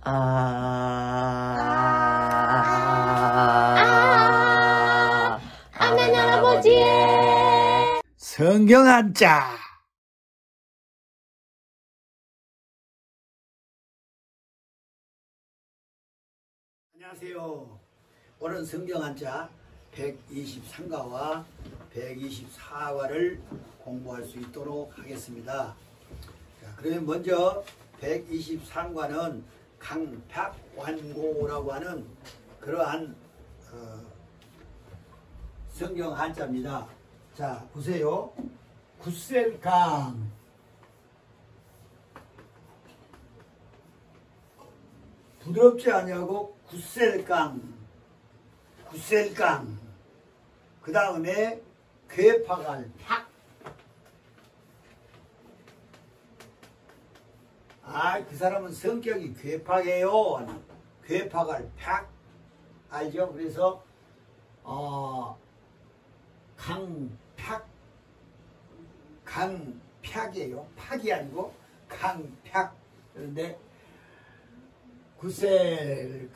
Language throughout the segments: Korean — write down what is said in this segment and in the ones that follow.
하나님 할아버지의 성경 한자. 안녕하세요. 오늘 성경 한자 123가와 124가를 공부할 수 있도록 하겠습니다. 자, 그러면 먼저 123가는 강팍완고라고 하는 그러한 성경 한자입니다. 자, 보세요. 굳셀강, 부드럽지 아니하고 굳셀강, 굳셀강. 그 다음에 괴팍알 팍. 그 사람은 성격이 괴팍해요. 괴팍알 팍. 알죠? 그래서 강팍이에요. 팍이 아니고 강팍. 그런데 굳셀강,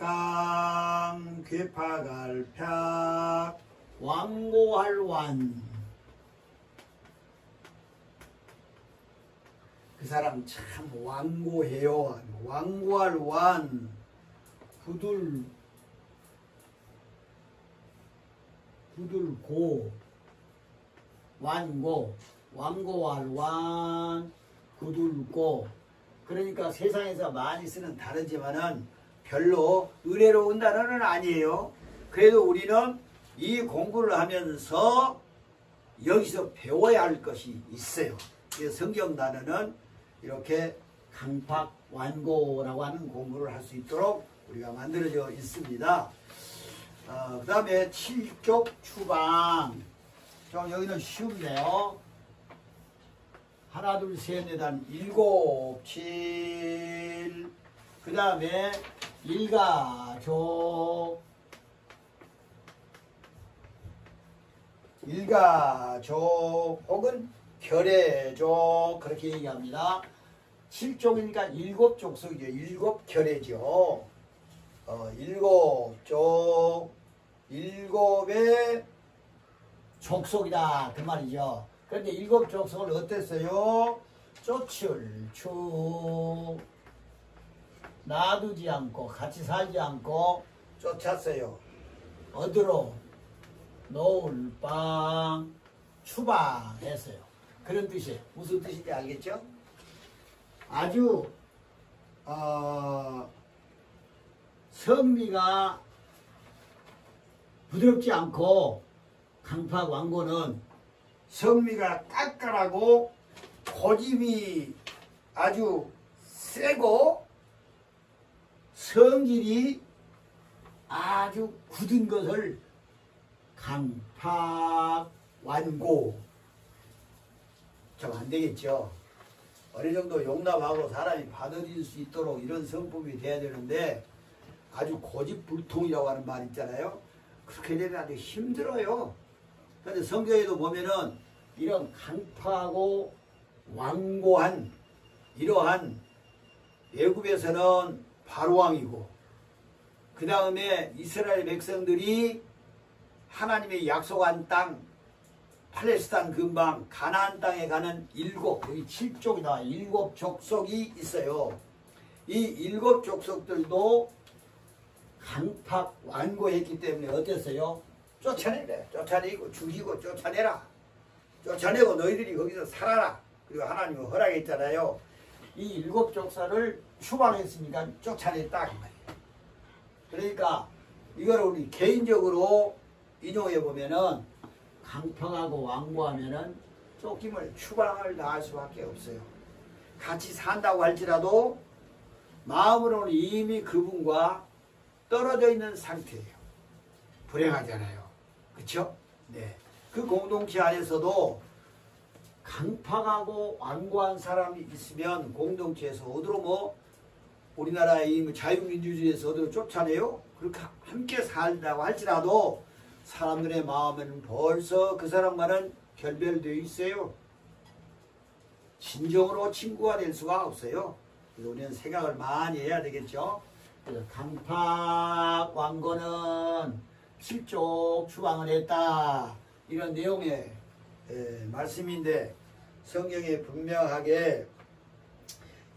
괴팍알 팍, 완고할 완. 그 사람 참 완고해요. 완고할 완, 부들고, 완고, 완고할 완, 부들고. 그러니까 세상에서 많이 쓰는 단어지만은 별로 의외로운 단어는 아니에요. 그래도 우리는 이 공부를 하면서 여기서 배워야 할 것이 있어요. 그래서 성경 단어는 이렇게 강팍완고라고 하는 공부를 할 수 있도록 우리가 만들어져 있습니다. 그 다음에 칠족 추방. 좀 여기는 쉬운데요. 하나, 둘, 셋, 넷, 한 일곱, 칠. 그 다음에 일가족, 혹은 결애족, 그렇게 얘기합니다. 7족이니까 일곱 족속이죠. 일곱 결애죠. 일곱 족, 일곱의 족속이다, 그 말이죠. 그런데 일곱 족속을 어땠어요? 쫓을축, 놔두지 않고 같이 살지 않고 쫓았어요. 어디로? 노을방 추방했어요. 그런 뜻이에요. 무슨 뜻인지 알겠죠? 아주 성미가 부드럽지 않고 강팍완고는 성미가 깔깔하고 고집이 아주 세고 성질이 아주 굳은 것을 강팍완고. 좀 안되겠죠. 어느 정도 용납하고 사람이 받아들일 수 있도록 이런 성품이 돼야 되는데 아주 고집불통이라고 하는 말 있잖아요. 그렇게 되면 아주 힘들어요. 그런데 성경에도 보면은 이런 강팍하고 완고한 이러한 애굽에서는 바로왕이고 그 다음에 이스라엘 백성들이 하나님의 약속한 땅 팔레스타인 근방 가나안 땅에 가는 여기 7족이다. 일곱 족속이 있어요. 이 일곱 족속들도 강팍완고했기 때문에 어땠어요? 쫓아내래. 쫓아내고 죽이고 쫓아내라. 쫓아내고 너희들이 거기서 살아라. 그리고 하나님은 허락했잖아요. 이 일곱 족속을 추방했으니까 쫓아냈다 그 말이에요. 그러니까 이걸 우리 개인적으로 인용해 보면은 강팍하고 완고하면은 쫓김을 추방을 당할 수밖에 없어요. 같이 산다고 할지라도 마음으로는 이미 그분과 떨어져 있는 상태예요. 불행하잖아요. 그렇죠? 네. 그 공동체 안에서도 강팍하고 완고한 사람이 있으면 공동체에서 어디로 우리나라의 자유민주주의에서 어디로 쫓아내요? 그렇게 함께 살다고 할지라도 사람들의 마음에는 벌써 그 사람과는 결별되어 있어요. 진정으로 친구가 될 수가 없어요. 그래서 우리는 생각을 많이 해야 되겠죠. 강팍 왕건은 7쪽 추방을 했다. 이런 내용의 말씀인데 성경에 분명하게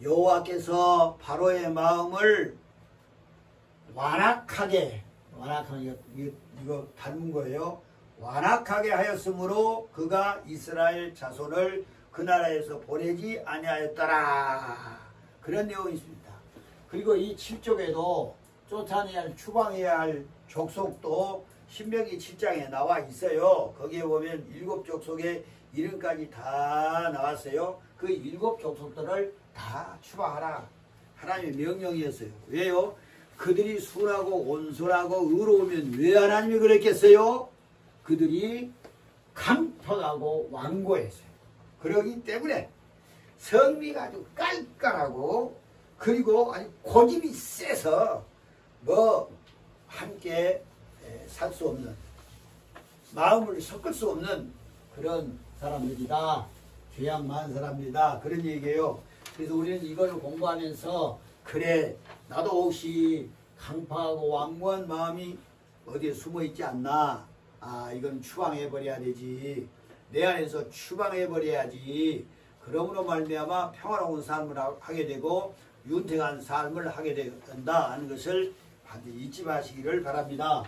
여호와께서 바로의 마음을 완악하게 이거 닮은 거예요. 완악하게 하였으므로 그가 이스라엘 자손을 그 나라에서 보내지 아니하였더라. 그런 내용이 있습니다. 그리고 이 7쪽에도 쫓아내야 할, 추방해야 할 족속도 신명기 7장에 나와 있어요. 거기에 보면 7족속의 이름까지 다 나왔어요. 그 7족속들을 다 추방하라. 하나님의 명령이었어요. 왜요? 그들이 순하고 온순하고 의로우면 왜 하나님이 그랬겠어요? 그들이 강팍하고 완고했어요. 그러기 때문에 성미가 아주 깔깔하고 그리고 아주 고집이 세서 함께 살 수 없는, 마음을 섞을 수 없는 그런 사람들이다. 죄악 많은 사람들이다. 그런 얘기예요. 그래서 우리는 이걸 공부하면서 그래, 나도 혹시 강팍하고 완고한 마음이 어디에 숨어 있지 않나. 이건 추방해버려야 되지. 내 안에서 추방해버려야지. 그러므로 말미암아 평화로운 삶을 하게 되고 윤택한 삶을 하게 된다 하는 것을 반드시 잊지 마시기를 바랍니다.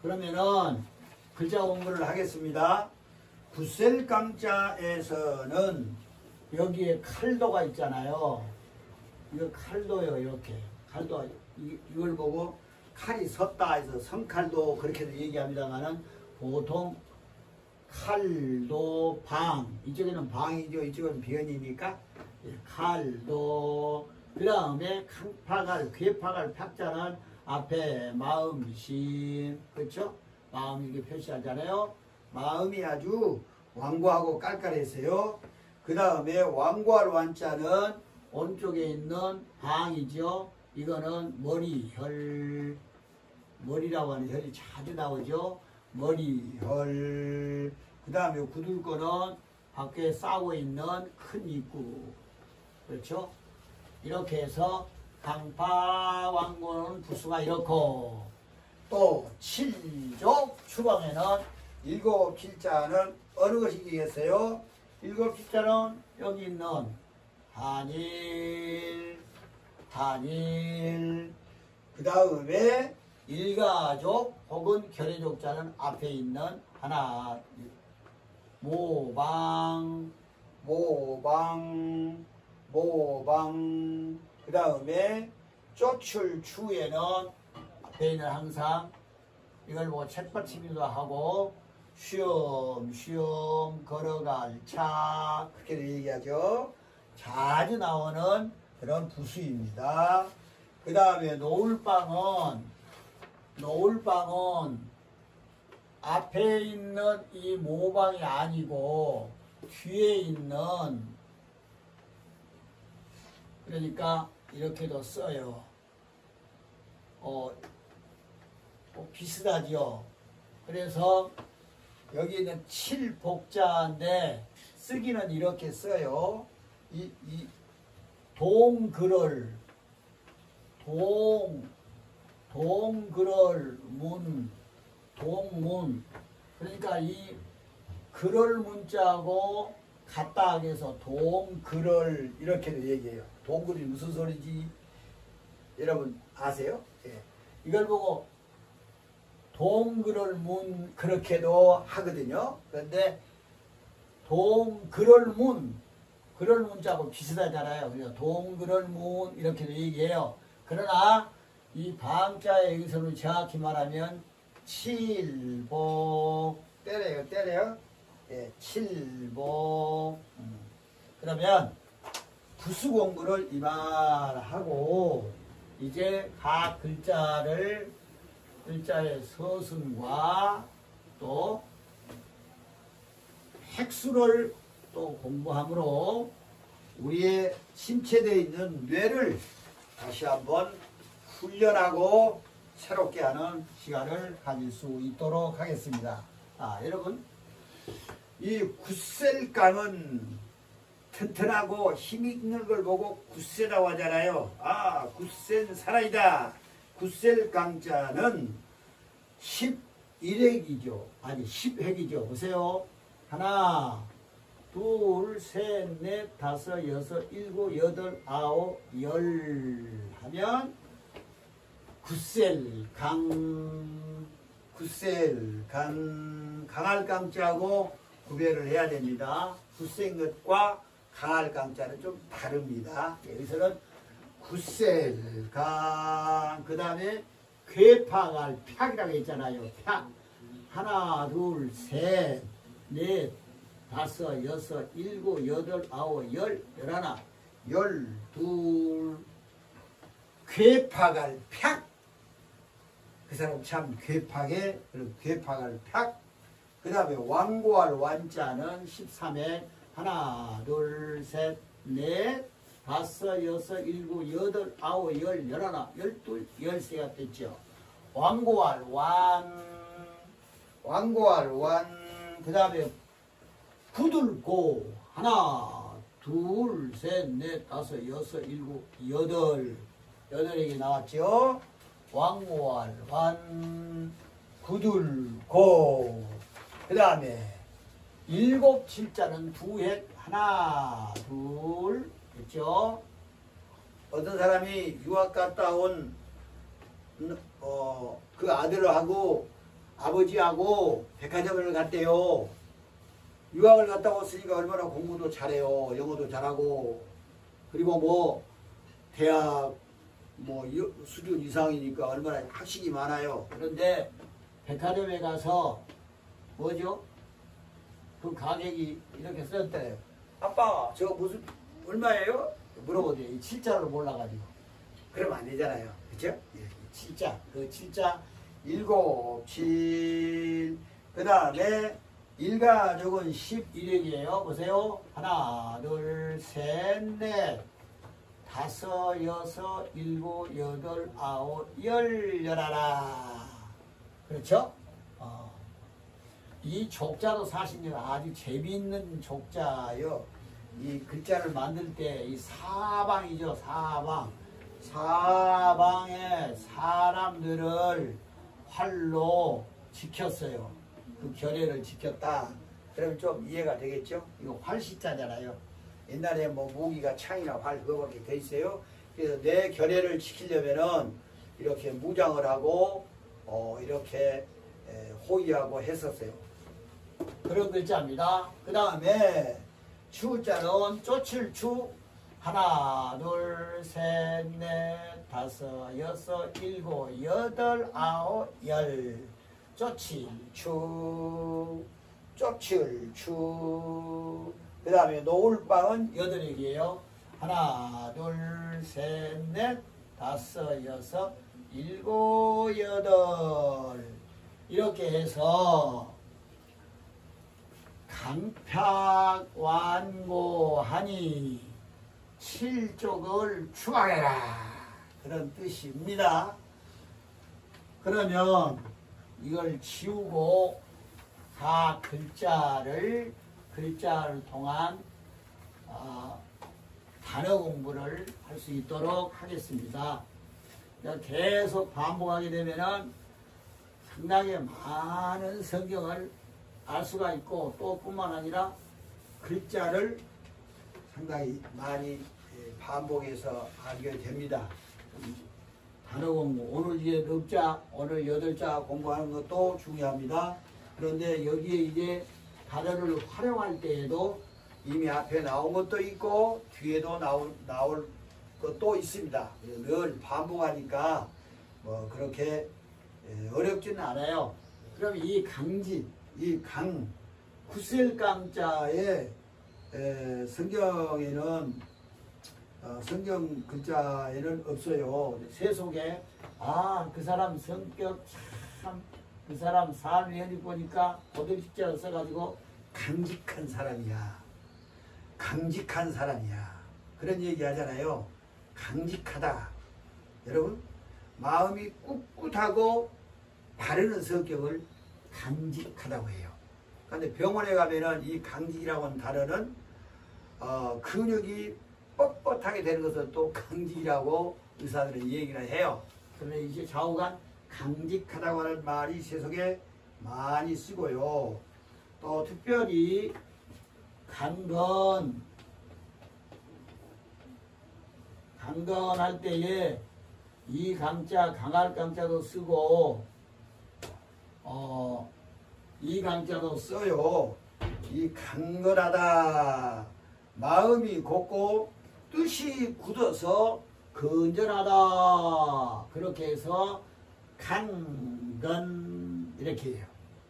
그러면은 글자 공부를 하겠습니다. 굿셀강자에서는 여기에 칼도가 있잖아요. 이거 칼도요. 이렇게 칼도, 이걸 보고 칼이 섰다 해서 성칼도 그렇게도 얘기합니다만은 보통 칼도 방, 이쪽에는 방이죠. 이쪽은 변이니까 칼도. 그 다음에 강파갈, 괴파갈 팍자는 앞에 마음심, 그렇죠? 마음 이렇게 표시하잖아요. 마음이 아주 완고하고 깔깔했어요. 그 다음에 완고할 완자는 오른쪽에 있는 방이죠. 이거는 머리혈, 머리라고 하는 혈이 자주 나오죠. 머리혈. 그 다음에 굳을 거는 밖에 싸고 있는 큰 입구. 그렇죠? 이렇게 해서 강파왕고는 부수가 이렇고, 또 7족 추방에는 7필자는 어느 것이 되겠어요? 7필자는 여기 있는 단일, 그 다음에 일가족 혹은 결의족자는 앞에 있는 하나, 모방, 그 다음에 쫓을추에는 앞에 있는 항상 이걸 뭐 책받침이기도 하고 쉬엄쉬엄 걸어갈 차, 그렇게 얘기하죠. 자주 나오는 그런 부수입니다. 그 다음에 노을방은 앞에 있는 이 모방이 아니고 뒤에 있는, 그러니까 이렇게도 써요. 비슷하죠. 그래서 여기는 7복자인데 쓰기는 이렇게 써요. 이 동글을 동문. 그러니까 이 글을 문자하고 같다 해서 동글을 이렇게도 얘기해요. 동글이 무슨 소리지? 여러분 아세요? 예. 이걸 보고 동글을 문 그렇게도 하거든요. 그런데 동글을 글을 문자하고 비슷하잖아요. 그래서 동글을 문 이렇게도 얘기해요. 그러나 이 방자의 여기서는 정확히 말하면 칠복, 때려요. 예, 칠복. 그러면 부수 공부를 이만하고 이제 각 글자의 서순과 또 획수를 또 공부함으로 우리의 침체되어 있는 뇌를 다시 한번 훈련하고 새롭게 하는 시간을 가질 수 있도록 하겠습니다. 여러분, 이 굳셀강은 튼튼하고 힘있는 걸 보고 굳세다고 하잖아요. 굳센 사나이다. 굳셀 강자는 11획이죠. 아니 10획이죠. 보세요. 하나, 둘, 셋, 넷, 다섯, 여섯, 일곱, 여덟, 아홉, 열 하면 굳셀 강할 강자하고 구별을 해야 됩니다. 굳센 것과 강할 강자는 좀 다릅니다. 여기서는 굳셀 강, 그 다음에 괴팍할 팍이라고 했잖아요. 팍. 하나, 둘, 셋, 넷, 다섯, 여섯, 일곱, 여덟, 아홉, 열, 열하나, 열둘. 괴팍할 팍. 그 사람 참 괴팍해. 괴팍할 팍. 그 다음에 완고할 완자는 13회. 하나, 둘, 셋, 넷, 다섯, 여섯, 일곱, 여덟, 아홉, 열, 열하나, 열둘, 열세가 됐죠. 완고할 완. 그 다음에 구들고 하나, 둘, 셋, 넷, 다섯, 여섯, 일곱, 여덟에게 나왔죠. 완고할 완, 구들고. 그 다음에 일곱 칠자는 두획. 하나, 둘, 됐죠. 어떤 사람이 유학 갔다 온 그 아들하고 아버지하고 백화점을 갔대요. 유학을 갔다 왔으니까 얼마나 공부도 잘해요. 영어도 잘하고. 그리고 뭐 대학 뭐 수준 이상이니까 얼마나 학식이 많아요. 그런데 백화점에 가서 뭐죠? 그 가격이 이렇게 썼대요. 아빠 저거 무슨 얼마예요? 물어보대요. 이 칠자를 몰라가지고. 그러면 안 되잖아요. 그쵸? 예, 칠자. 그 칠자 일곱 칠. 그 다음에 일가족은 11획이에요. 보세요. 하나, 둘, 셋, 넷, 다섯, 여섯, 일곱, 여덟, 아홉, 열, 열하나. 그렇죠? 이 족자도 사실 아주 재미있는 족자요. 이 글자를 만들 때 이 사방이죠. 사방에 사람들을 활로 지켰어요. 그 결례를 지켰다. 그러면 좀 이해가 되겠죠? 이거 활시자잖아요. 옛날에 뭐 무기가 창이나 활 그거밖에 돼 있어요. 그래서 내 결례를 지키려면은 이렇게 무장을 하고 이렇게 호위하고 했었어요. 그런 글자입니다. 그 다음에 추자는 쫓을 하나, 둘, 셋, 넷, 다섯, 여섯, 일곱, 여덟, 아홉, 열. 쫓을 추. 그 다음에 노을방은 8획이에요. 하나, 둘, 셋, 넷, 다섯, 여섯, 일곱, 여덟. 이렇게 해서 강팍완고하니 칠족을 추방해라. 그런 뜻입니다. 그러면 이걸 지우고 다 글자를 통한 단어 공부를 할 수 있도록 하겠습니다. 계속 반복하게 되면은 상당히 많은 성경을 알 수가 있고 또 뿐만 아니라 글자를 상당히 많이 반복해서 알게 됩니다. 단어 공부, 오늘 이제 6자, 오늘 8자 공부하는 것도 중요합니다. 그런데 여기에 이제 단어를 활용할 때에도 이미 앞에 나온 것도 있고 뒤에도 나올 것도 있습니다. 늘 반복하니까 뭐 그렇게 어렵지는 않아요. 그럼 이 강지, 굳셀 강자의 성경에는 성경 글자에는 없어요. 세속에 그 사람 성격 참, 그 사람 삶을 여기 보니까 고등식자를 써가지고 강직한 사람이야. 그런 얘기 하잖아요. 강직하다. 여러분 마음이 꿋꿋하고 바르는 성격을 강직하다고 해요. 그런데 병원에 가면은 이 강직이라고 하는 단어는 근육이 뻣뻣하게 되는 것을 또 강직이라고 의사들은 얘기를 해요. 그러나 이제 좌우간 강직하다고 하는 말이 세속에 많이 쓰고요. 또 특별히 강건할 때에 이 강자, 강할 강자도 쓰고, 이 강자도 써요. 이 강건하다. 마음이 곱고 뜻이 굳어서 건전하다. 그렇게 해서 강건 이렇게 해요.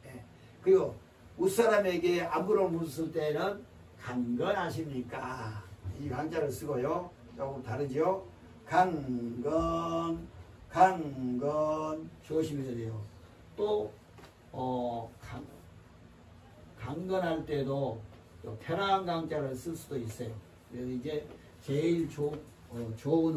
예. 그리고 웃사람에게 안부를 묻을 때는 강건하십니까? 이 강자를 쓰고요. 조금 다르죠? 강건 조심해야 돼요. 또 강건할 때도 편한 강자를 쓸 수도 있어요. 그래서 이제 제일 좋은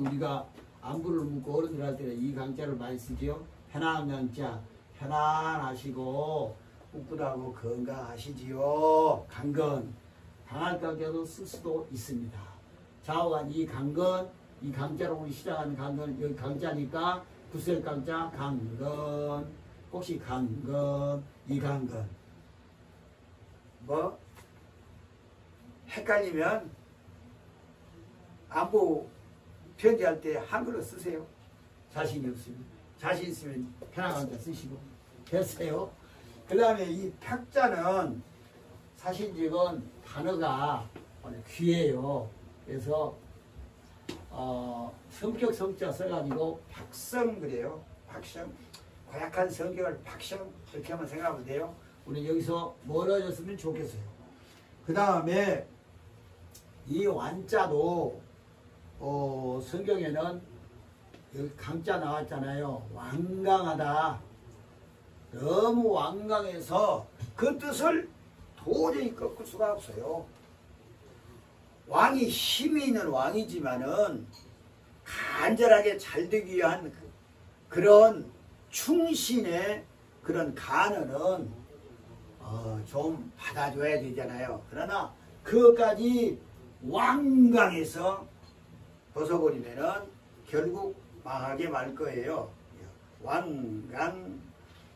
우리가 안부를 묻고 어른들 할 때는 이 강자를 많이 쓰지요. 편한 강자, 편안하시고 꿋꿋하고 건강하시지요. 강건, 강할 강자도 쓸 수도 있습니다. 좌우간 이 강건, 이 강자로 시작하는 강건, 여기 강자니까 구슬 강자 강건, 혹시 강건, 이 강건. 뭐 헷갈리면 안부 편지할 때 한글로 쓰세요. 자신이 없으면. 자신 있으면 편한 강자 쓰시고. 됐어요. 그 다음에 이 탁자는 사실직은 단어가 귀해요. 그래서 성격 성자 써가지고 박성 그래요. 박성. 고약한 성격을 박성 그렇게 한번 생각하면 돼요. 우리 여기서 멀어졌으면 좋겠어요. 그 다음에 이 완자도 성경에는 여기 강자 나왔잖아요. 완강하다. 너무 완강해서 그 뜻을 도저히 꺾을 수가 없어요. 왕이 힘이 있는 왕이지만은 간절하게 잘 되기 위한 그런 충신의 그런 간언은 좀 받아줘야 되잖아요. 그러나 그것까지 완강해서 벗어버리면은 결국 망하게 말 거예요. 완강.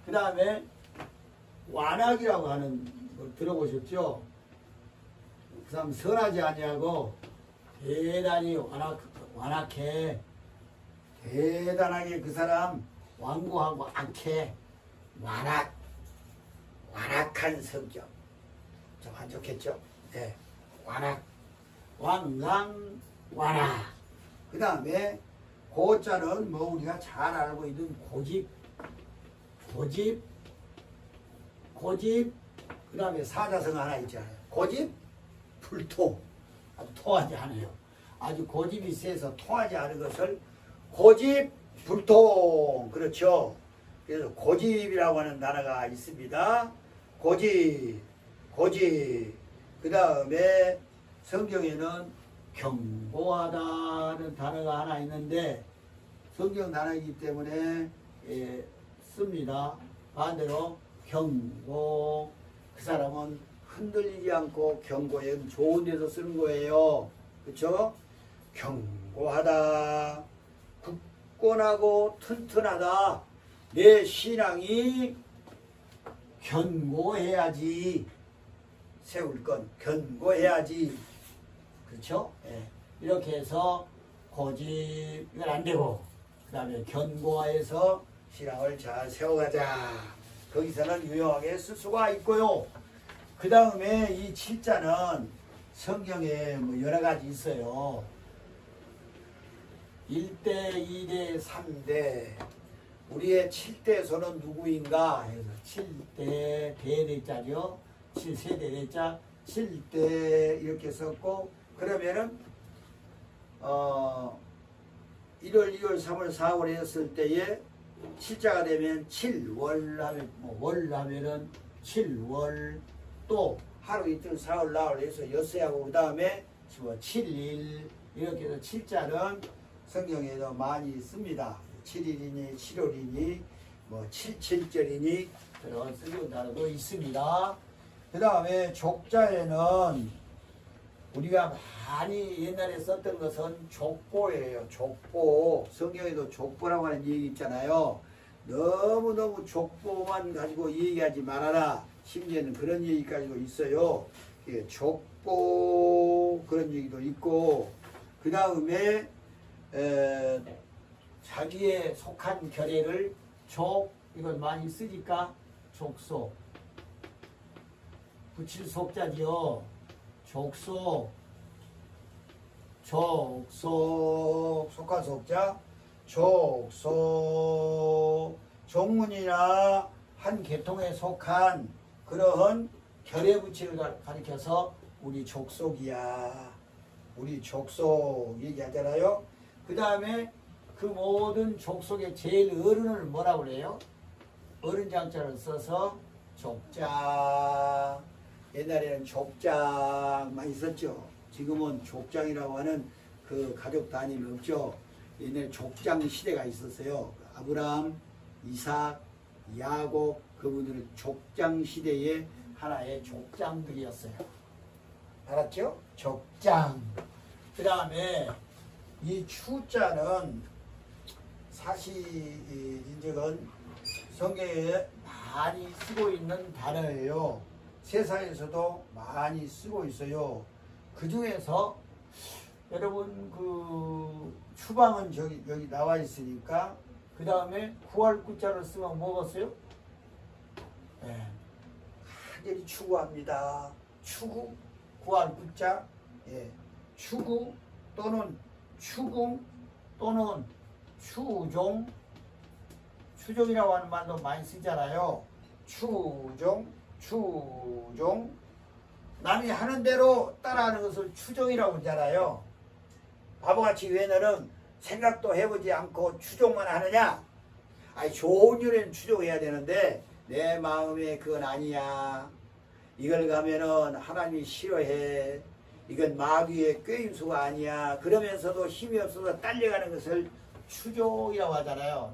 그 다음에 완악이라고 하는 걸 들어보셨죠? 그 사람 선하지 아니하고 대단히 완악해. 대단하게 그 사람 완고하고 악해. 완악한 성격. 좀 안 좋겠죠? 네. 완악. 완강, 완악. 그 다음에 고자는 뭐 우리가 잘 알고 있는 고집. 그 다음에 사자성 하나 있잖아요. 고집, 불통. 아주 토하지 않아요. 아주 고집이 세서 토하지 않은 것을 고집, 불통. 그렇죠. 그래서 고집이라고 하는 단어가 있습니다. 고집. 그 다음에 성경에는 경고하다는 단어가 하나 있는데 성경 단어이기 때문에 씁니다. 반대로 경고. 그 사람은 흔들리지 않고 경고에 좋은 데서 쓰는 거예요. 그렇죠? 경고하다. 굳건하고 튼튼하다. 내 신앙이 견고해야지. 세울 건 견고해야지. 그렇죠? 예. 이렇게 해서 고집 이건 안 되고 그 다음에 견고해서 신앙을 잘 세워가자. 거기서는 유용하게 쓸 수가 있고요. 그 다음에 이 7자는 성경에 뭐 여러 가지 있어요. 1대, 2대, 3대. 우리의 7대소는 누구인가 해서 7대 대대자죠. 7세대 대자 7대 이렇게 썼고 그러면은 1월, 2월, 3월, 4월 했을 때에 7자가 되면 7월 하면 월 하면은 7월 또 하루 이틀 사흘 나흘 해서 엿새하고 그 다음에 7일 이렇게 해서 7자는 성경에도 많이 씁니다. 7일이니 7월이니 뭐 77절이니 그런 쓰는 단어도 있습니다. 그 다음에 족자에는 우리가 많이 옛날에 썼던 것은 족보예요. 족보. 성경에도 족보라고 하는 얘기 있잖아요. 너무너무 족보만 가지고 얘기하지 말아라. 심지어는 그런 얘기까지도 있어요. 예, 족보 그런 얘기도 있고, 그 다음에 자기의 속한 결례를 족, 이걸 많이 쓰니까 족속. 붙일 속자지요. 족속, 족속, 속한 속자, 족속. 종문이나 한 계통에 속한 그런 결례 붙이를 가리켜서 우리 족속이야. 우리 족속 얘기하잖아요. 그 다음에 그 모든 족속의 제일 어른을 뭐라고 그래요? 어른 장자를 써서 족장. 옛날에는 족장 많이 썼죠. 지금은 족장이라고 하는 그 가족 단위는 없죠. 옛날에 족장 시대가 있었어요. 아브라함, 이삭, 야곱, 그분들은 족장 시대의 하나의 족장들이었어요. 알았죠? 족장. 그 다음에 이 추자는 사실인적은 성경에 많이 쓰고 있는 단어예요. 세상에서도 많이 쓰고 있어요. 그 중에서 여러분 그 추방은 여기 나와 있으니까 그 다음에 구할 구자를 쓰면 뭐겠어요? 네. 간절히 추구합니다. 추구, 구할 구자, 예. 추구 또는 추궁 또는 추종, 추종이라고 하는 말도 많이 쓰잖아요. 추종, 추종. 남이 하는 대로 따라하는 것을 추종이라고 하잖아요. 바보같이 왜 너는 생각도 해보지 않고 추종만 하느냐? 아니, 좋은 일에는 추종해야 되는데 내 마음에 그건 아니야. 이걸 가면은 하나님이 싫어해. 이건 마귀의 꾀임수가 아니야. 그러면서도 힘이 없어서 딸려가는 것을 추종이라고 하잖아요.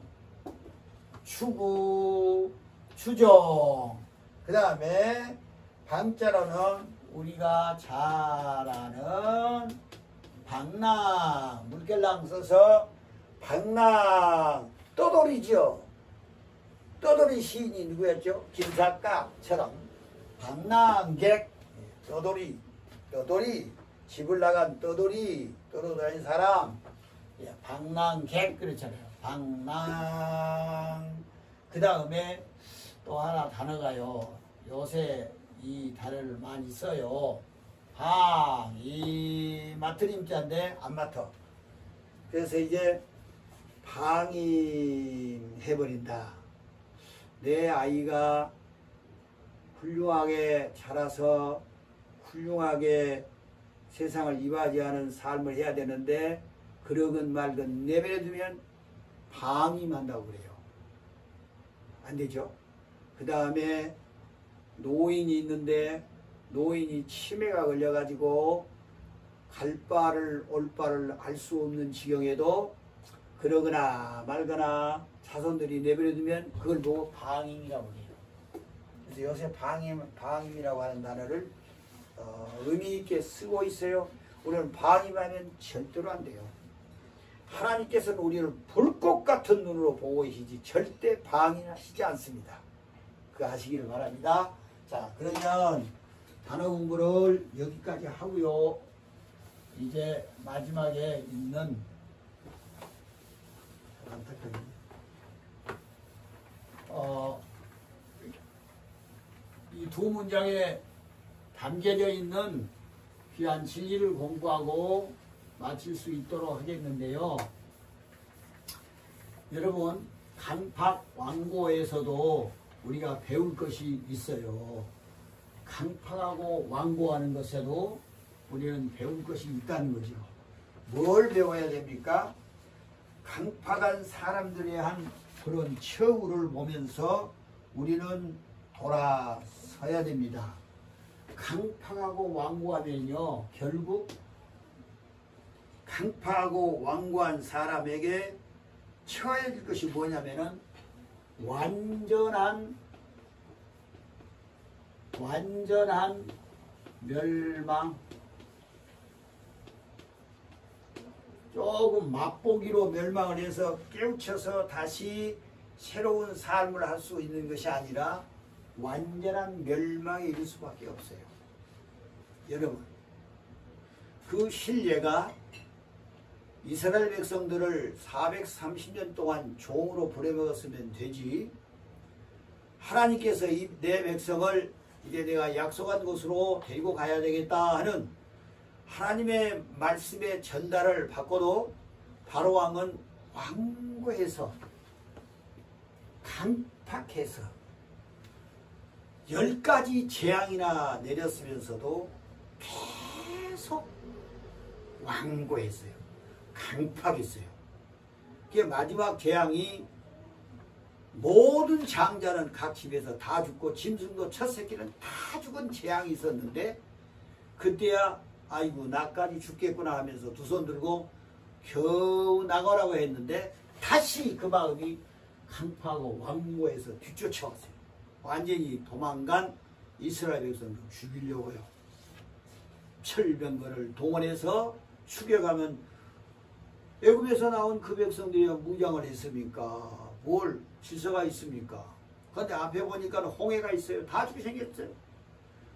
추구, 추종. 그 다음에 방자로는 우리가 잘 아는 방랑, 물결랑 써서 방랑, 떠돌이죠. 떠돌이 시인이 누구였죠? 김삿갓처럼 방랑객, 떠돌이, 떠돌이, 집을 나간 떠돌이, 떠돌아다니는 사람, 방랑객 그렇잖아요. 방랑. 그 다음에 또 하나 단어가요. 요새 이 단어를 많이 써요. 방, 이 맡으림자인데 안 맡아. 그래서 이제 방임해버린다. 내 아이가 훌륭하게 자라서 훌륭하게 세상을 이바지하는 삶을 해야 되는데 그러건 말건 내버려두면 방임한다고 그래요. 안 되죠. 그 다음에 노인이 있는데 노인이 치매가 걸려가지고 갈 바를 올 바를 알 수 없는 지경에도 그러거나 말거나 자손들이 내버려두면 그걸 보고 방임이라고 해요. 그래서 요새 방임이라고 하는 단어를 의미 있게 쓰고 있어요. 우리는 방임하면 절대로 안 돼요. 하나님께서는 우리를 불꽃 같은 눈으로 보고 계시지 절대 방임하시지 않습니다. 그거 하시기를 바랍니다. 자, 그러면 단어 공부를 여기까지 하고요. 이제 마지막에 있는 이 두 문장에 담겨져 있는 귀한 진리를 공부하고 마칠 수 있도록 하겠는데요. 여러분, 강팍왕고에서도 우리가 배울 것이 있어요. 강팍하고 왕고하는 것에도 우리는 배울 것이 있다는 거죠. 뭘 배워야 됩니까? 강팍한 사람들의 한 그런 처우를 보면서 우리는 돌아서야 됩니다. 강팍하고 왕고하면요, 결국 강팍하고 왕고한 사람에게 처해질 것이 뭐냐면은 완전한 멸망, 조금 맛보기로 멸망을 해서 깨우쳐서 다시 새로운 삶을 할 수 있는 것이 아니라 완전한 멸망에 이를 수밖에 없어요. 여러분, 그 신뢰가 이스라엘 백성들을 430년 동안 종으로 부려먹었으면 되지, 하나님께서 내 백성을 이제 내가 약속한 곳으로 데리고 가야 되겠다 하는 하나님의 말씀의 전달을 받고도 바로왕은 완고해서 강팍해서 10가지 재앙이나 내렸으면서도 계속 완고했어요. 강팍했어요. 그게 마지막 재앙이 모든 장자는 각 집에서 다 죽고 짐승도 첫 새끼는 다 죽은 재앙이 있었는데, 그때야 아이고 나까지 죽겠구나 하면서 두 손 들고 겨우 나가라고 했는데 다시 그 마음이 강팍하고 완고해서 뒤쫓아왔어요. 완전히 도망간 이스라엘 백성들 죽이려고요. 철병거를 동원해서 죽여가면 애굽에서 나온 그 백성들이 무장을 했습니까? 뭘 질서가 있습니까? 그런데 앞에 보니까 홍해가 있어요. 다 죽게 생겼어요.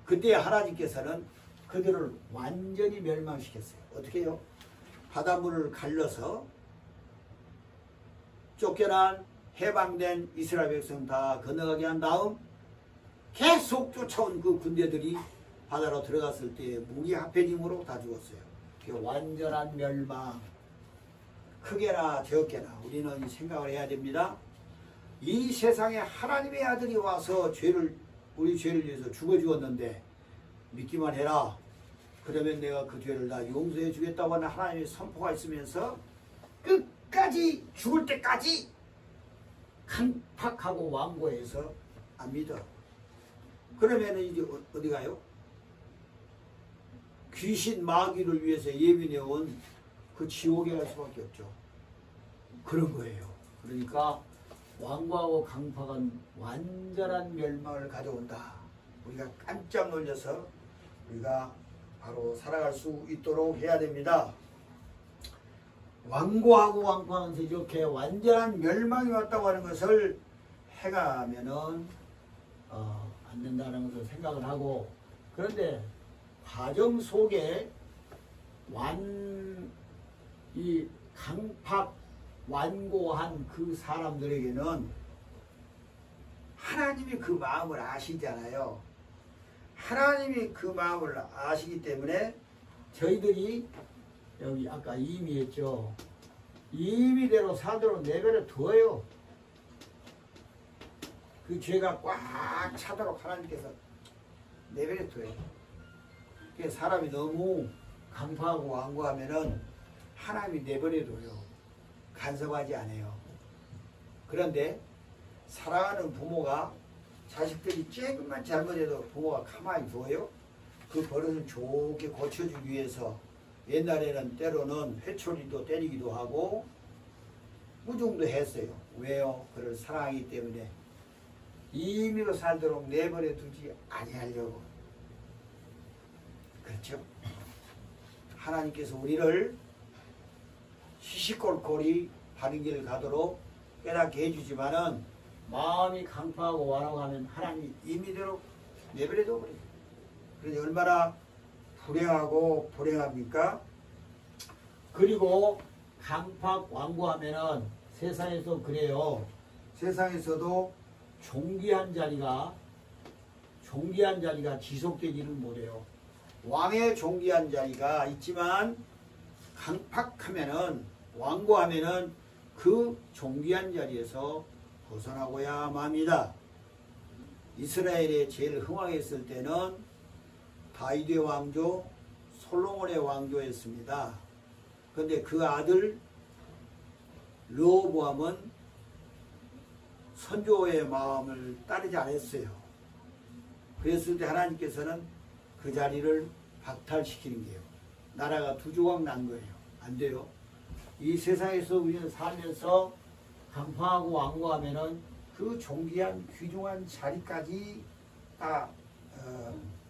그때 하나님께서는 그들을 완전히 멸망시켰어요. 어떻게 해요? 바닷물을 갈라서 쫓겨난 해방된 이스라엘 백성 다 건너가게 한 다음 계속 쫓아온 그 군대들이 바다로 들어갔을 때 무기 합해짐으로 다 죽었어요. 그 완전한 멸망. 크게나 적게나 우리는 생각을 해야 됩니다. 이 세상에 하나님의 아들이 와서 우리 죄를 위해서 죽어 죽었는데 믿기만 해라. 그러면 내가 그 죄를 다 용서해 주겠다고 하는 하나님의 선포가 있으면서 끝까지 죽을 때까지 강팍하고 완고해서 안 믿어. 그러면 이제 어디 가요? 귀신 마귀를 위해서 예비해 온 그 지옥에 갈 수밖에 없죠. 그런 거예요. 그러니까 완고하고 강팍은 완전한 멸망을 가져온다. 우리가 깜짝 놀라서 우리가 바로 살아갈 수 있도록 해야 됩니다. 완고하고 강팍하면서 이렇게 완전한 멸망이 왔다고 하는 것을 해가면은 안 된다는 것을 생각을 하고, 그런데 과정 속에 이 강팍 완고한 그 사람들에게는 하나님이 그 마음을 아시잖아요. 하나님이 그 마음을 아시기 때문에 저희들이 여기 아까 임의했죠. 임의대로 살도록 내버려 둬요. 그 죄가 꽉 차도록 하나님께서 내버려 둬요. 사람이 너무 강팍하고 완고하면은 하나님이 내버려둬요. 간섭하지 않아요. 그런데 사랑하는 부모가 자식들이 조금만 잘못해도 부모가 가만히 둬요. 그 버릇을 좋게 고쳐주기 위해서 옛날에는 때로는 회초리도 때리기도 하고 무중도 했어요. 왜요? 그를 사랑하기 때문에 임의로 살도록 내버려두지 아니하려고. 그렇죠? 하나님께서 우리를 시시콜콜이 바른 길을 가도록 깨닫게 해주지만은 마음이 강팍하고 완고하면 하나님이 임의대로 내버려둬 버려요. 그러니 얼마나 불행하고 불행합니까? 그리고 강팍 완고하면은 세상에서 그래요. 세상에서도 존귀한 자리가 지속되지는 못해요. 왕의 존귀한 자리가 있지만 강팍하면은 완고하면은 그 존귀한 자리에서 벗어나고야 맙니다. 이스라엘의 제일 흥왕했을 때는 다윗의 왕조, 솔로몬의 왕조였습니다. 그런데 그 아들 르호보암은 선조의 마음을 따르지 않았어요. 그랬을 때 하나님께서는 그 자리를 박탈시키는 게요. 나라가 두 조각 난 거예요. 안 돼요. 이 세상에서 우리는 살면서 강팍하고 완고하면은 그 존귀한 귀중한 자리까지 다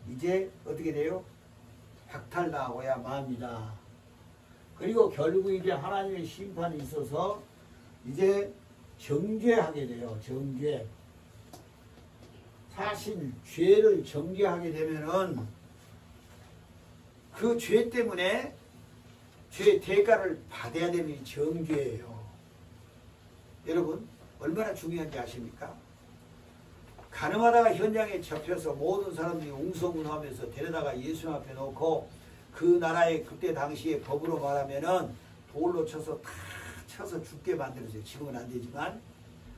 이제 어떻게 돼요? 박탈당하고야 맙니다. 그리고 결국 이제 하나님의 심판이 있어서 이제 정죄하게 돼요. 정죄. 사실 죄를 정죄하게 되면은 그 죄 때문에 죄 대가를 받아야 되는 정죄예요. 여러분 얼마나 중요한지 아십니까? 가늠하다가 현장에 잡혀서 모든 사람들이 웅성웅하면서 데려다가 예수 앞에 놓고 그 나라의 그때 당시에 법으로 말하면은 돌로 쳐서 다 쳐서 죽게 만들었어요. 지금은 안 되지만.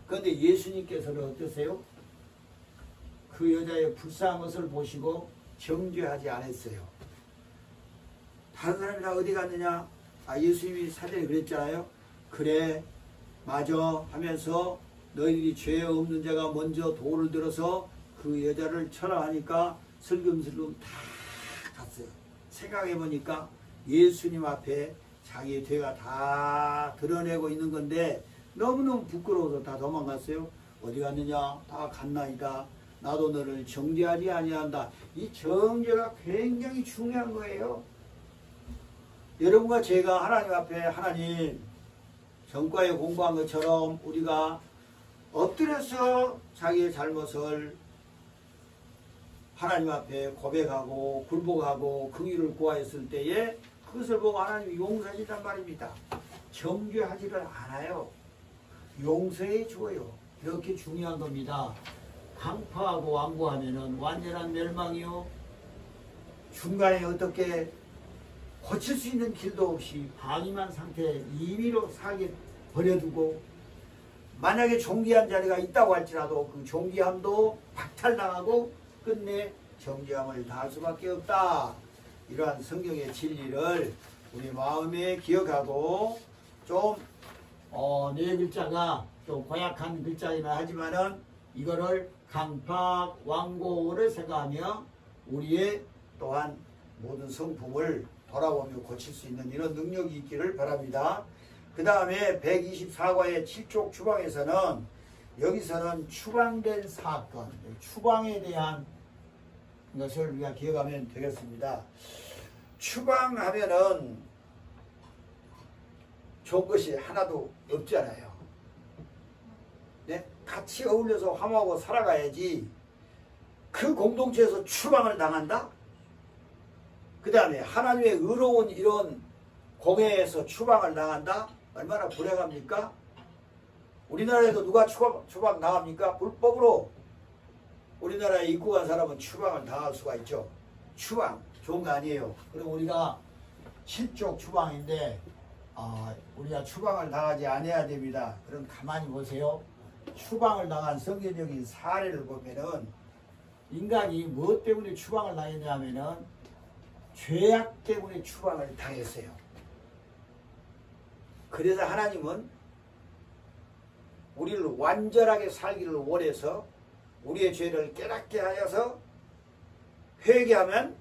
그런데 예수님께서는 어떠세요? 그 여자의 불쌍한 것을 보시고 정죄하지 않았어요. 다른 사람이 다 어디 갔느냐? 예수님이 사전에 그랬잖아요. 그래 맞아 하면서 너희들이 죄 없는 자가 먼저 돌을 들어서 그 여자를 쳐라 하니까 슬금슬금 다 갔어요. 생각해보니까 예수님 앞에 자기의 죄가 다 드러내고 있는 건데 너무너무 부끄러워서 다 도망갔어요. 어디 갔느냐? 다 갔나이다. 나도 너를 정죄하지 아니한다. 이 정죄가 굉장히 중요한 거예요. 여러분과 제가 하나님 앞에 하나님 전과에 공부한 것처럼 우리가 엎드려서 자기의 잘못을 하나님 앞에 고백하고 굴복하고 긍휼을 구하였을 때에 그것을 보고 하나님이 용서하신단 말입니다. 정죄하지를 않아요. 용서해 줘요. 이렇게 중요한 겁니다. 강파하고 완고하면은 완전한 멸망이요. 중간에 어떻게 고칠 수 있는 길도 없이 방임한 상태에 임의로 살게 버려두고 만약에 존귀한 자리가 있다고 할지라도 그 존귀함도 박탈당하고 끝내 정죄함을 당할 수밖에 없다. 이러한 성경의 진리를 우리 마음에 기억하고 좀 네 글자가 좀 고약한 글자이나 하지만은 이거를 강팍 완고를 생각하며 우리의 또한 모든 성품을 돌아보며 고칠 수 있는 이런 능력이 있기를 바랍니다. 그 다음에 124과의 7쪽 추방에서는 여기서는 추방된 사건, 추방에 대한 것을 우리가 기억하면 되겠습니다. 추방하면은 좋은 것이 하나도 없잖아요. 네? 같이 어울려서 화목하고 살아가야지 그 공동체에서 추방을 당한다? 그 다음에 하나님의 의로운 이런 공회에서 추방을 당한다? 얼마나 불행합니까? 우리나라에도 누가 추방 당합니까? 불법으로 우리나라에 입국한 사람은 추방을 당할 수가 있죠. 추방 좋은 거 아니에요. 그럼 우리가 7쪽 추방인데 우리가 추방을 당하지 않아야 됩니다. 그럼 가만히 보세요. 추방을 당한 성경적인 사례를 보면은 인간이 무엇 때문에 추방을 당했냐면은 죄악 때문에 추방을 당했어요. 그래서 하나님은 우리를 완전하게 살기를 원해서 우리의 죄를 깨닫게 하여서 회개하면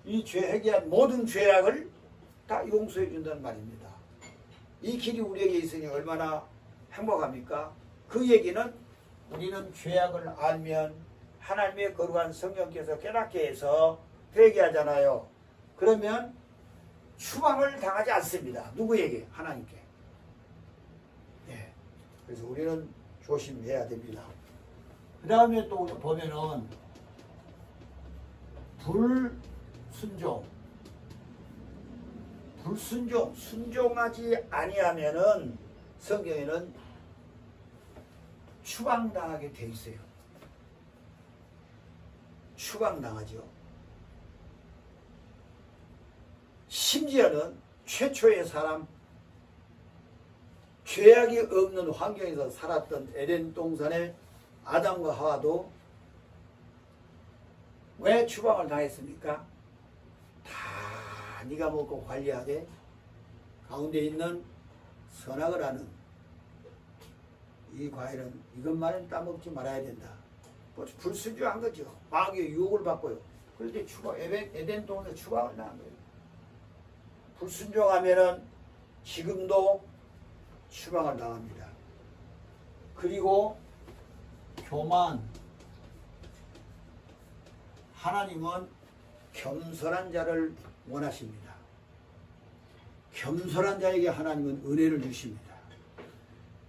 이 회개한 모든 죄악을 다 용서해 준다는 말입니다. 이 길이 우리에게 있으니 얼마나 행복합니까? 그 얘기는 우리는 죄악을 알면 하나님의 거룩한 성령께서 깨닫게 해서 회개하잖아요. 그러면 추방을 당하지 않습니다. 누구에게? 하나님께. 네. 그래서 우리는 조심해야 됩니다. 그 다음에 또 보면은 불순종, 순종하지 아니하면은 성경에는 추방당하게 돼 있어요. 추방당하죠. 심지어는 최초의 사람, 죄악이 없는 환경에서 살았던 에덴 동산의 아담과 하와도 왜 추방을 당했습니까? 다 네가 먹고 관리하되 가운데 있는 선악을 하는 이 과일은 이것만은 따먹지 말아야 된다. 불순종한 거죠. 마귀의 유혹을 받고요. 그런데 에덴 동산에 추방을 당한 거예요. 불순종하면은 지금도 추방을 당합니다. 그리고 교만. 하나님은 겸손한 자를 원하십니다. 겸손한 자에게 하나님은 은혜를 주십니다.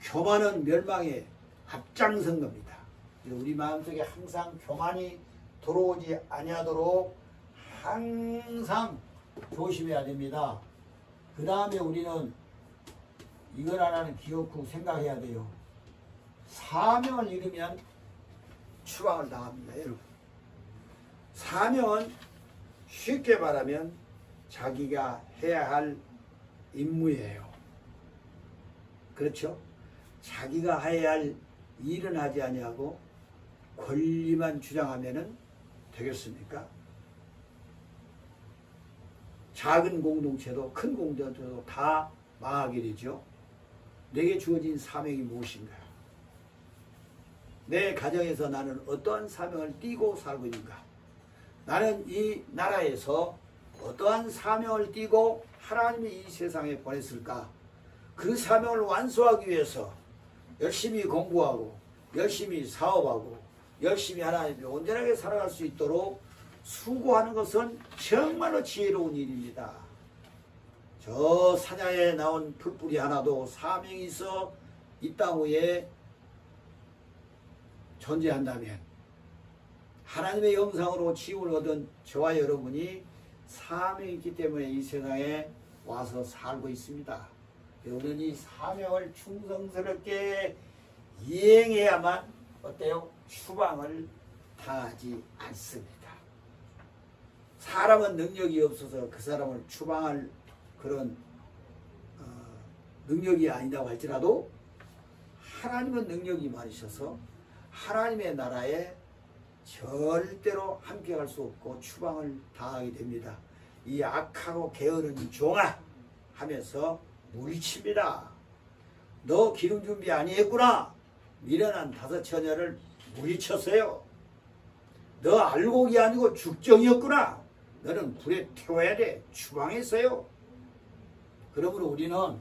교만은 멸망에 앞장선 겁니다. 우리 마음속에 항상 교만이 들어오지 아니하도록 항상 조심해야 됩니다. 그 다음에 우리는 이걸 하나는 기억하고 생각해야 돼요. 사명을 잃으면 추방을 당합니다. 여러분, 사명은 쉽게 말하면 자기가 해야 할 임무예요. 그렇죠? 자기가 해야 할 일은 하지 아니하고 권리만 주장하면 되겠습니까? 작은 공동체도 큰 공동체도 다 망하게 되죠. 내게 주어진 사명이 무엇인가? 내 가정에서 나는 어떠한 사명을 띠고 살고 있는가? 나는 이 나라에서 어떠한 사명을 띠고 하나님이 이 세상에 보냈을까? 그 사명을 완수하기 위해서 열심히 공부하고 열심히 사업하고 열심히 하나님이 온전하게 살아갈 수 있도록 수고하는 것은 정말로 지혜로운 일입니다. 저 사냐에 나온 풀뿌리 하나도 사명이 있어 이 땅 위에 존재한다면 하나님의 영상으로 지음을 얻은 저와 여러분이 사명이 있기 때문에 이 세상에 와서 살고 있습니다. 우리는 이 사명을 충성스럽게 이행해야만 어때요? 추방을 당하지 않습니다. 사람은 능력이 없어서 그 사람을 추방할 그런 능력이 아니라고 할지라도 하나님은 능력이 많으셔서 하나님의 나라에 절대로 함께 갈 수 없고 추방을 당하게 됩니다. 이 악하고 게으른 종아 하면서 물리칩니다. 너 기름 준비 아니했구나. 미련한 다섯 처녀를 물리쳤어요. 너 알곡이 아니고 죽정이었구나. 너는 불에 태워야 돼. 추방했어요. 그러므로 우리는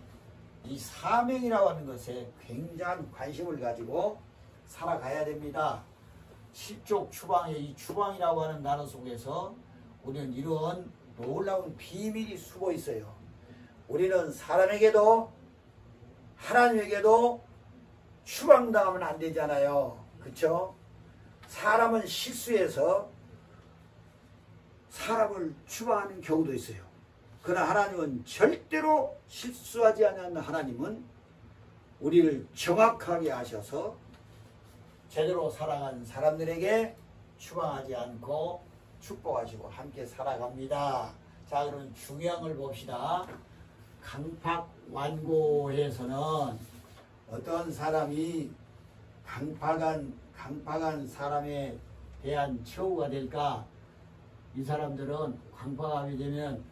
이 사명이라고 하는 것에 굉장한 관심을 가지고 살아가야 됩니다. 칠족 추방의 이 추방이라고 하는 단어 속에서 우리는 이런 놀라운 비밀이 숨어 있어요. 우리는 사람에게도 하나님에게도 추방당하면 안 되잖아요. 그렇죠? 사람은 실수해서 사람을 추방하는 경우도 있어요. 그러나 하나님은 절대로 실수하지 않는 하나님은 우리를 정확하게 하셔서 제대로 살아간 사람들에게 추방하지 않고 축복하시고 함께 살아갑니다. 자, 그럼 중요한 걸 봅시다. 강팍완고에서는 어떤 사람이 강팍한 사람에 대한 처우가 될까? 이 사람들은 강팍하게 되면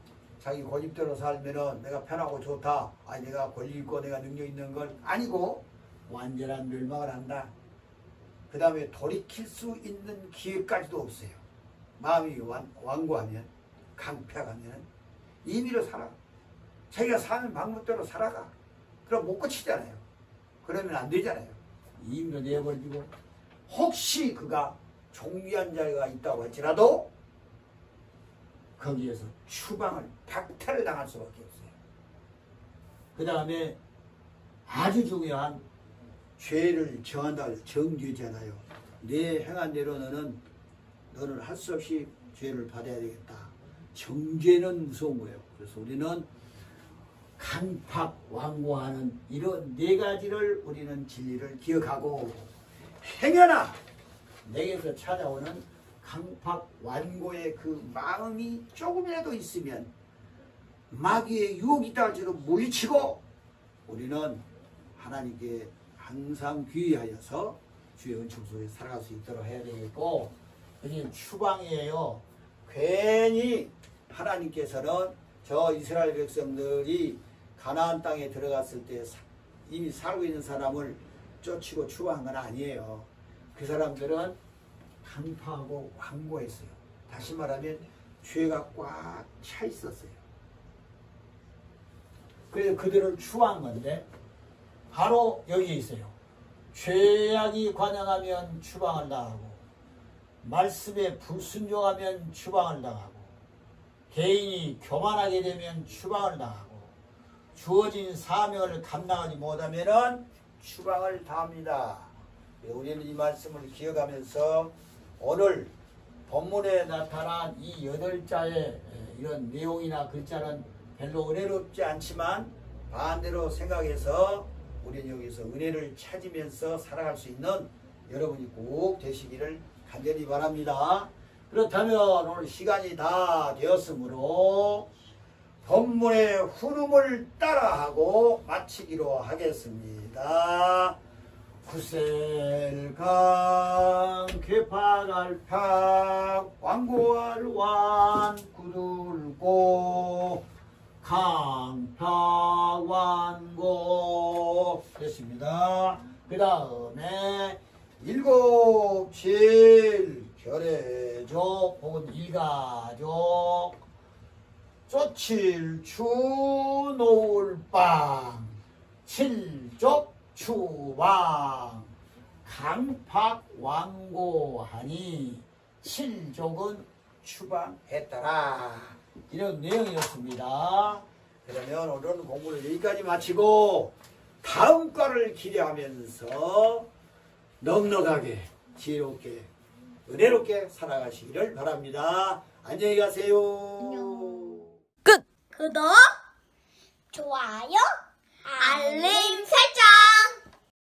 자기 고집대로 살면은 내가 편하고 좋다. 아니 내가 권리 있고 내가 능력 있는 걸 아니고 완전한 멸망을 한다. 그 다음에 돌이킬 수 있는 기회까지도 없어요. 마음이 완고하면 강팍하면 임의로 살아. 자기가 사는 방법대로 살아가. 그럼 못 고치잖아요. 그러면 안 되잖아요. 임의로 내버리고 혹시 그가 종귀한 자가 있다고 할지라도 거기에서 추방을 박탈을 당할 수밖에 없어요. 그 다음에 아주 중요한 죄를 정한다. 정죄잖아요. 내 행한 대로 너는 할 수 없이 죄를 받아야 되겠다. 정죄는 무서운 거예요. 그래서 우리는 강팍완고하는 이런 네 가지를 우리는 진리를 기억하고 행여나 내게서 찾아오는 강팍완고의 그 마음이 조금이라도 있으면 마귀의 유혹이 있다 할지라도 물리치고 우리는 하나님께 항상 귀의하여서 주의 은총 속에 살아갈 수 있도록 해야 되겠고, 여기 추방이에요. 괜히 하나님께서는 저 이스라엘 백성들이 가나안 땅에 들어갔을 때 이미 살고 있는 사람을 쫓이고 추방한 건 아니에요. 그 사람들은 강팍하고 완고했어요. 다시 말하면 죄가 꽉 차 있었어요. 그래서 그들을 추방한 건데 바로 여기에 있어요. 죄악이 관영하면 추방을 당하고 말씀에 불순종하면 추방을 당하고 개인이 교만하게 되면 추방을 당하고 주어진 사명을 감당하지 못하면 추방을 당합니다. 우리는 이 말씀을 기억하면서 오늘 본문에 나타난 이 8자의 이런 내용이나 글자는 별로 은혜롭지 않지만 반대로 생각해서 우리는 여기서 은혜를 찾으면서 살아갈 수 있는 여러분이 꼭 되시기를 간절히 바랍니다. 그렇다면 오늘 시간이 다 되었으므로 본문의 흐름을 따라하고 마치기로 하겠습니다. 구셀강 괴파갈팍 완고알완 구들고 강파완고 됐습니다. 그 다음에 7, 7 결해족 혹은 일가족 쪼칠추 노을빵 칠족 추방 강팍완고하니 칠족은 추방했더라. 이런 내용이었습니다. 그러면 오늘은 공부를 여기까지 마치고 다음 과를 기대하면서 넉넉하게 지혜롭게 은혜롭게 살아가시기를 바랍니다. 안녕히 가세요. 끝. 구독, 좋아요, 알림 설정.